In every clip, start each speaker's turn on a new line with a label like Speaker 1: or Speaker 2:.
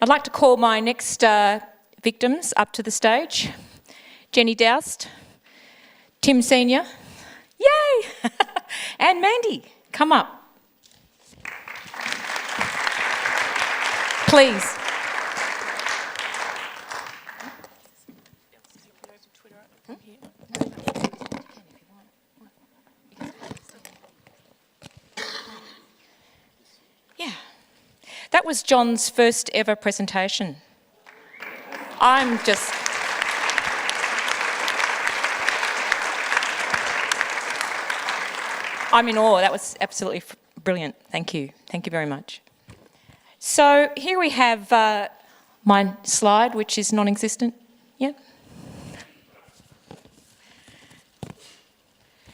Speaker 1: I'd like to call my next victims up to the stage. Jenny Doust, Tim Senior, yay, and Mandie, come up. Please. Yeah, that was John's first ever presentation. I'm in awe. That was absolutely brilliant. Thank you. Thank you very much. So here we have my slide, which is non-existent. Yeah.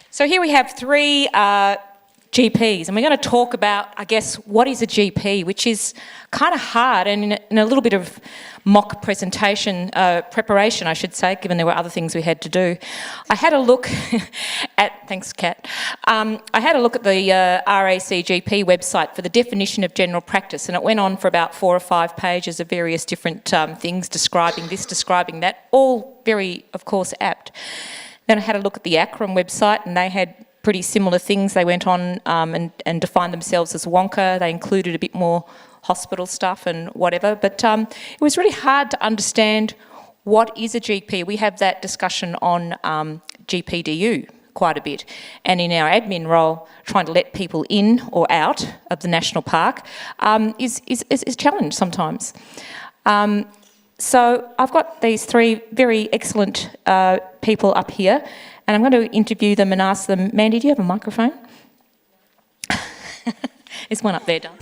Speaker 1: So here we have three GPs, and we're going to talk about, I guess, what is a GP, which is kind of hard, and in a little bit of mock presentation, preparation, I should say, given there were other things we had to do. I had a look at, thanks Kat, I had a look at the RACGP website for the definition of general practice, and it went on for about 4 or 5 pages of various different things, describing this, describing that, all very, of course, apt. Then I had a look at the ACRM website, and they had pretty similar things. They went on and defined themselves as Wonka. They included a bit more hospital stuff and whatever, but it was really hard to understand what is a GP. We have that discussion on GPDU quite a bit, and in our admin role, trying to let people in or out of the national park is a challenge sometimes. So I've got these 3 very excellent people up here, and I'm going to interview them and ask them, Mandie, do you have a microphone? There's one up there, done.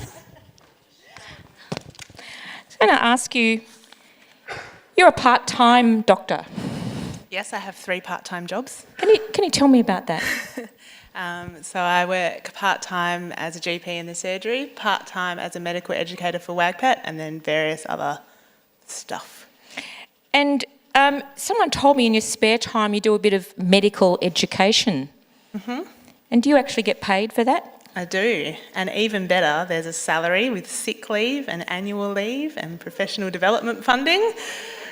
Speaker 1: I'm going to ask you, you're a part-time doctor.
Speaker 2: Yes, I have 3 part-time jobs.
Speaker 1: Can you tell me about that?
Speaker 2: So I work part-time as a GP in the surgery, part-time as a medical educator for WAGPAT, and then various other stuff.
Speaker 1: And someone told me in your spare time you do a bit of medical education. Mm-hmm. And do you actually get paid for that?
Speaker 2: I do, and even better, there's a salary with sick leave and annual leave and professional development funding.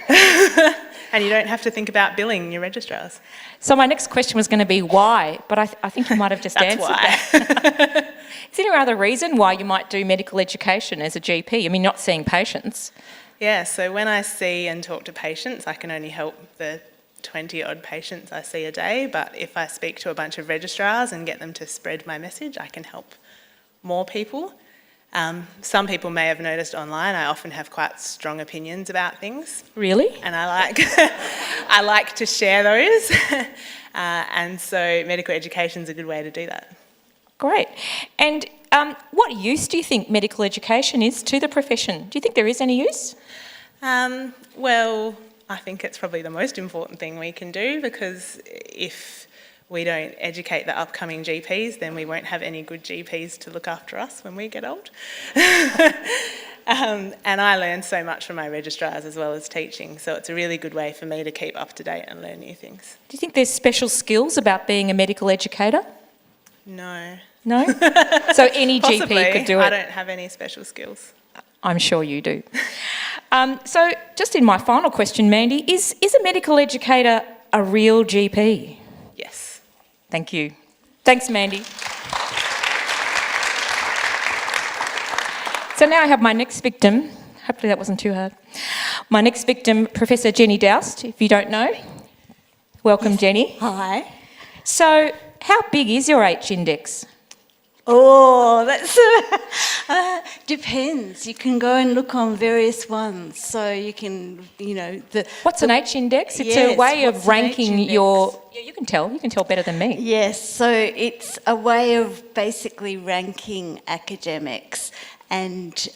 Speaker 2: And you don't have to think about billing your registrars.
Speaker 1: So my next question was going to be why, but I think you might have just answered that. Is there any other reason why you might do medical education as a GP? I mean, not seeing patients.
Speaker 2: Yeah, so when I see and talk to patients, I can only help the 20-odd patients I see a day, but if I speak to a bunch of registrars and get them to spread my message, I can help more people. Some people may have noticed online I often have quite strong opinions about things.
Speaker 1: Really?
Speaker 2: And I like to share those. And so medical education is a good way to do that.
Speaker 1: Great. And what use do you think medical education is to the profession? Do you think there is any use?
Speaker 2: Well, I think it's probably the most important thing we can do, because if we don't educate the upcoming GPs, then we won't have any good GPs to look after us when we get old. And I learn so much from my registrars as well as teaching, so it's a really good way for me to keep up to date and learn new things.
Speaker 1: Do you think there's special skills about being a medical educator?
Speaker 2: No.
Speaker 1: No? So any
Speaker 2: Possibly.
Speaker 1: GP could do it?
Speaker 2: I don't have any special skills.
Speaker 1: I'm sure you do. So just in my final question, Mandie, is a medical educator a real GP?
Speaker 2: Yes.
Speaker 1: Thank you. Thanks, Mandie. So now I have my next victim. Hopefully that wasn't too hard. My next victim, Professor Jenny Doust, if you don't know. Welcome, yes. Jenny.
Speaker 3: Hi.
Speaker 1: So how big is your H-index?
Speaker 3: Oh, that's depends. You can go and look on various ones, so you can,
Speaker 1: What's an H-index? It's a way of ranking your. Yeah, you can tell better than me.
Speaker 3: Yes, so it's a way of basically ranking academics, and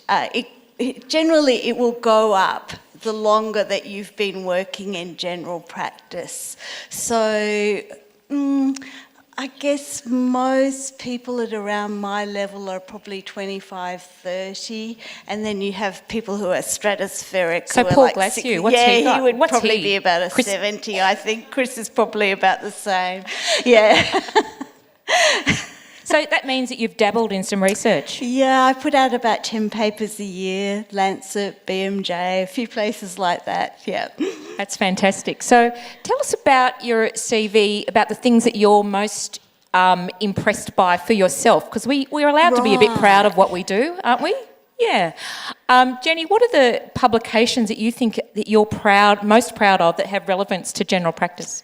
Speaker 3: generally it will go up the longer that you've been working in general practice. So. I guess most people at around my level are probably 25, 30, and then you have people who are stratospheric.
Speaker 1: So Paul Glacier, what's he got?
Speaker 3: He would
Speaker 1: what's
Speaker 3: probably
Speaker 1: he?
Speaker 3: be about a
Speaker 1: Chris...
Speaker 3: 70, I think. Chris is probably about the same. Yeah.
Speaker 1: So that means that you've dabbled in some research.
Speaker 3: Yeah, I put out about 10 papers a year, Lancet, BMJ, a few places like that, yeah.
Speaker 1: That's fantastic. So tell us about your CV, about the things that you're most impressed by for yourself, because we're allowed to be a bit proud of what we do, aren't we? Yeah. Jenny, what are the publications that you think that you're most proud of that have relevance to general practice?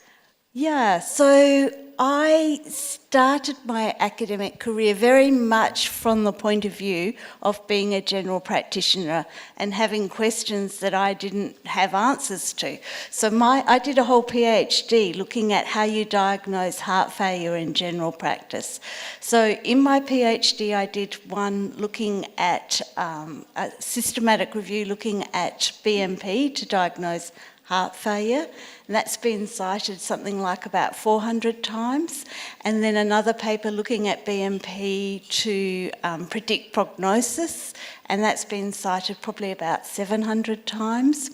Speaker 3: Yeah, so I started my academic career very much from the point of view of being a general practitioner and having questions that I didn't have answers to. So I did a whole PhD looking at how you diagnose heart failure in general practice. So in my PhD I did one looking at a systematic review looking at BMP to diagnose heart failure, and that's been cited something like about 400 times. And then another paper looking at BMP to predict prognosis, and that's been cited probably about 700 times.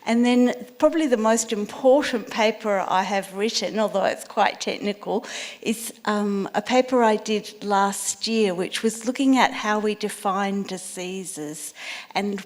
Speaker 3: And then probably the most important paper I have written, although it's quite technical, is a paper I did last year, which was looking at how we define diseases and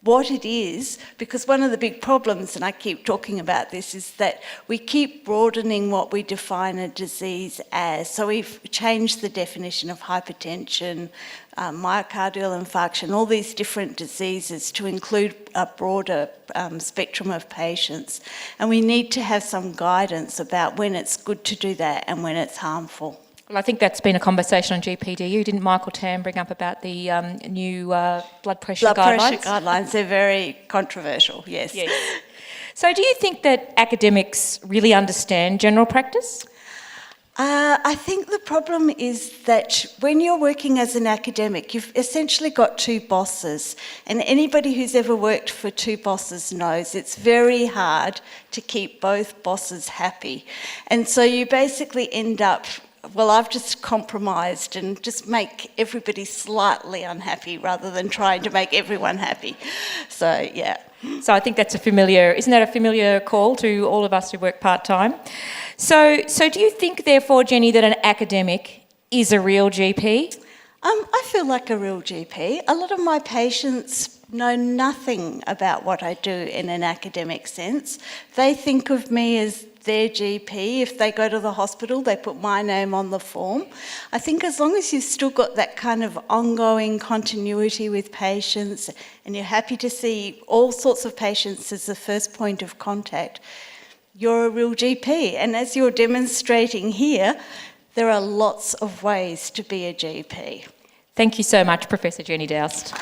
Speaker 3: what it is, because one of the big problems, and I keep talking about this, is that we keep broadening what we define a disease as. So we've changed the definition of hypertension, myocardial infarction, all these different diseases to include a broader spectrum of patients. And we need to have some guidance about when it's good to do that and when it's harmful.
Speaker 1: Well, I think that's been a conversation on GPDU. Didn't Michael Tam bring up about the new blood pressure guidelines?
Speaker 3: Blood pressure guidelines, they're very controversial, yes.
Speaker 1: Yes. So do you think that academics really understand general practice?
Speaker 3: I think the problem is that when you're working as an academic, you've essentially got two bosses, and anybody who's ever worked for two bosses knows it's very hard to keep both bosses happy. And so you basically end up, well, I've just compromised and just make everybody slightly unhappy rather than trying to make everyone happy. So, yeah.
Speaker 1: So I think that's isn't that a familiar call to all of us who work part-time? So do you think, therefore, Jenny, that an academic is a real GP?
Speaker 3: I feel like a real GP. A lot of my patients know nothing about what I do in an academic sense. They think of me as their GP. If they go to the hospital, they put my name on the form. I think as long as you've still got that kind of ongoing continuity with patients and you're happy to see all sorts of patients as the first point of contact, you're a real GP. And as you're demonstrating here, there are lots of ways to be a GP.
Speaker 1: Thank you so much, Professor Jenny Doust.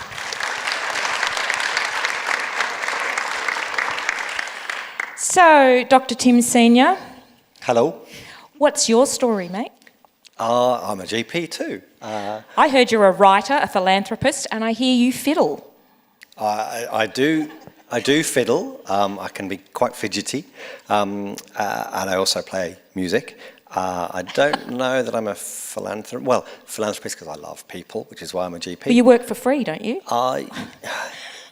Speaker 1: So, Dr. Tim Senior.
Speaker 4: Hello.
Speaker 1: What's your story, mate?
Speaker 4: I'm a GP too.
Speaker 1: I heard you're a writer, a philanthropist, and I hear you fiddle.
Speaker 4: I do fiddle. I can be quite fidgety, and I also play music. I don't know that I'm a philanthropist. Well, philanthropist because I love people, which is why I'm a GP.
Speaker 1: But you work for free, don't you?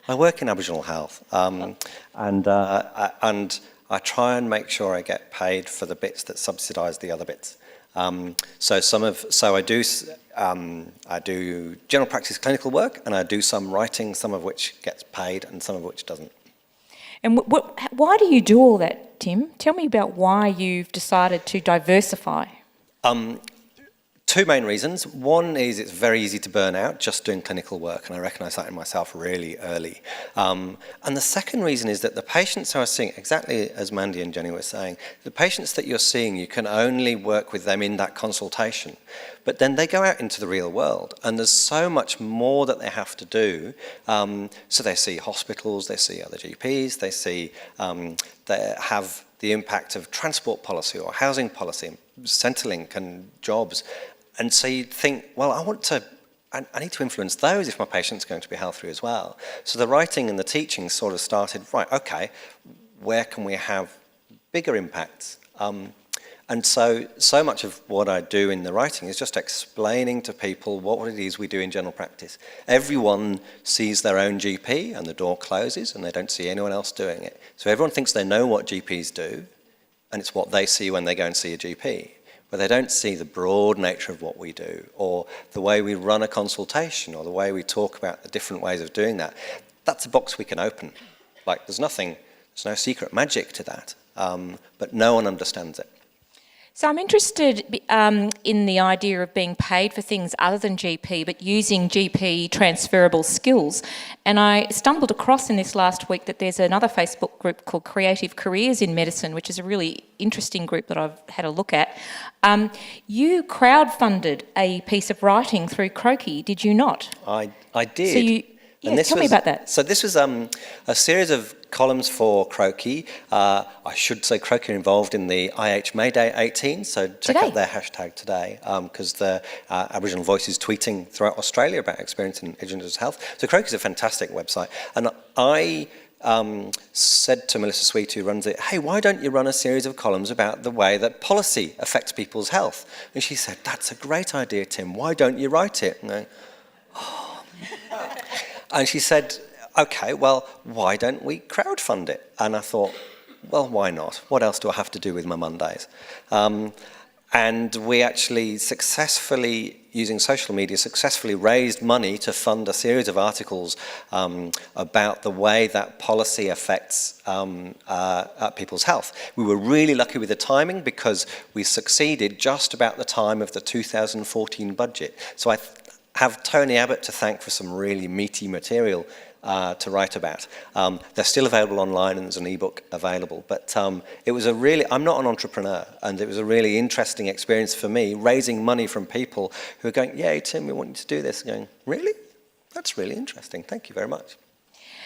Speaker 4: I work in Aboriginal health, and I try and make sure I get paid for the bits that subsidise the other bits. So I do general practice clinical work, and I do some writing, some of which gets paid, and some of which doesn't.
Speaker 1: And why do you do all that, Tim? Tell me about why you've decided to diversify.
Speaker 4: Two main reasons. One is it's very easy to burn out just doing clinical work, and I recognise that in myself really early. And the second reason is that the patients who are seeing, exactly as Mandie and Jenny were saying, the patients that you're seeing, you can only work with them in that consultation. But then they go out into the real world, and there's so much more that they have to do. So they see hospitals, they see other GPs, they have the impact of transport policy or housing policy, Centrelink and jobs. And so you'd think, well, I need to influence those if my patient's going to be healthier as well. So the writing and the teaching sort of started, right, okay, where can we have bigger impacts? And so much of what I do in the writing is just explaining to people what it is we do in general practice. Everyone sees their own GP and the door closes and they don't see anyone else doing it. So everyone thinks they know what GPs do, and it's what they see when they go and see a GP. where they don't see the broad nature of what we do, or the way we run a consultation, or the way we talk about the different ways of doing that, that's a box we can open. Like, there's no secret magic to that, but no one understands it.
Speaker 1: So I'm interested in the idea of being paid for things other than GP, but using GP transferable skills. And I stumbled across in this last week that there's another Facebook group called Creative Careers in Medicine, which is a really interesting group that I've had a look at. You crowdfunded a piece of writing through Croaky, did you not?
Speaker 4: I did.
Speaker 1: So tell me about that.
Speaker 4: So this was a series of columns for Croaky. I should say Croaky are involved in the IH May Day 18, so check out their hashtag today, because the Aboriginal Voices tweeting throughout Australia about experiencing Indigenous health. So Croaky is a fantastic website. And I said to Melissa Sweet, who runs it, hey, why don't you run a series of columns about the way that policy affects people's health? And she said, that's a great idea, Tim. Why don't you write it? And I, oh. And she said, okay, well, why don't we crowdfund it? And I thought, well, why not? What else do I have to do with my Mondays? And we actually successfully, using social media, successfully raised money to fund a series of articles about the way that policy affects people's health. We were really lucky with the timing because we succeeded just about the time of the 2014 budget. So I have Tony Abbott to thank for some really meaty material to write about. They're still available online and there's an ebook available. But it was I'm not an entrepreneur, and it was a really interesting experience for me, raising money from people who are going, yeah, Tim, we want you to do this. And going, really? That's really interesting. Thank you very much.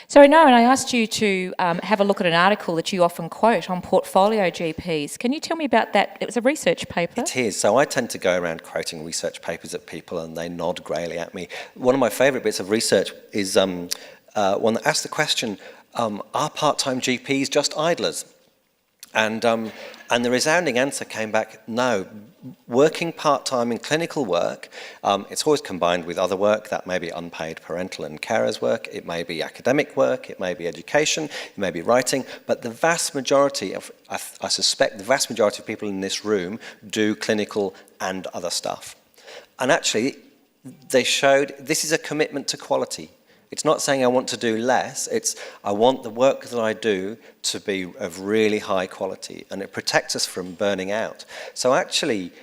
Speaker 1: So I know, and I asked you to have a look at an article that you often quote on portfolio GPs. Can you tell me about that? It was a research paper.
Speaker 4: It is. So I tend to go around quoting research papers at people and they nod greyly at me. One of my favourite bits of research is one that asks the question, are part-time GPs just idlers? And the resounding answer came back, no. Working part-time in clinical work, it's always combined with other work. That may be unpaid parental and carers work, it may be academic work, it may be education, it may be writing, but the vast majority of, I suspect the vast majority of people in this room do clinical and other stuff. And actually, they showed this is a commitment to quality. It's not saying I want to do less, it's I want the work that I do to be of really high quality, and it protects us from burning out. So actually,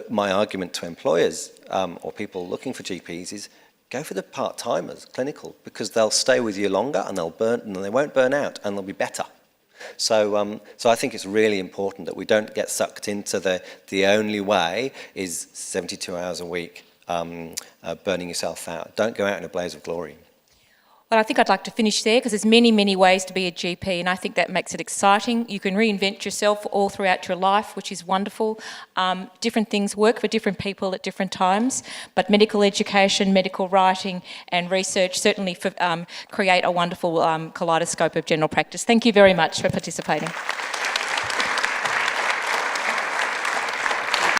Speaker 4: my argument to employers or people looking for GPs is go for the part-timers, clinical, because they'll stay with you longer and they won't burn out and they'll be better. So I think it's really important that we don't get sucked into the only way is 72 hours a week. Burning yourself out. Don't go out in a blaze of glory.
Speaker 1: Well, I think I'd like to finish there because there's many, many ways to be a GP, and I think that makes it exciting. You can reinvent yourself all throughout your life, which is wonderful. Different things work for different people at different times, but medical education, medical writing and research certainly create a wonderful kaleidoscope of general practice. Thank you very much for participating.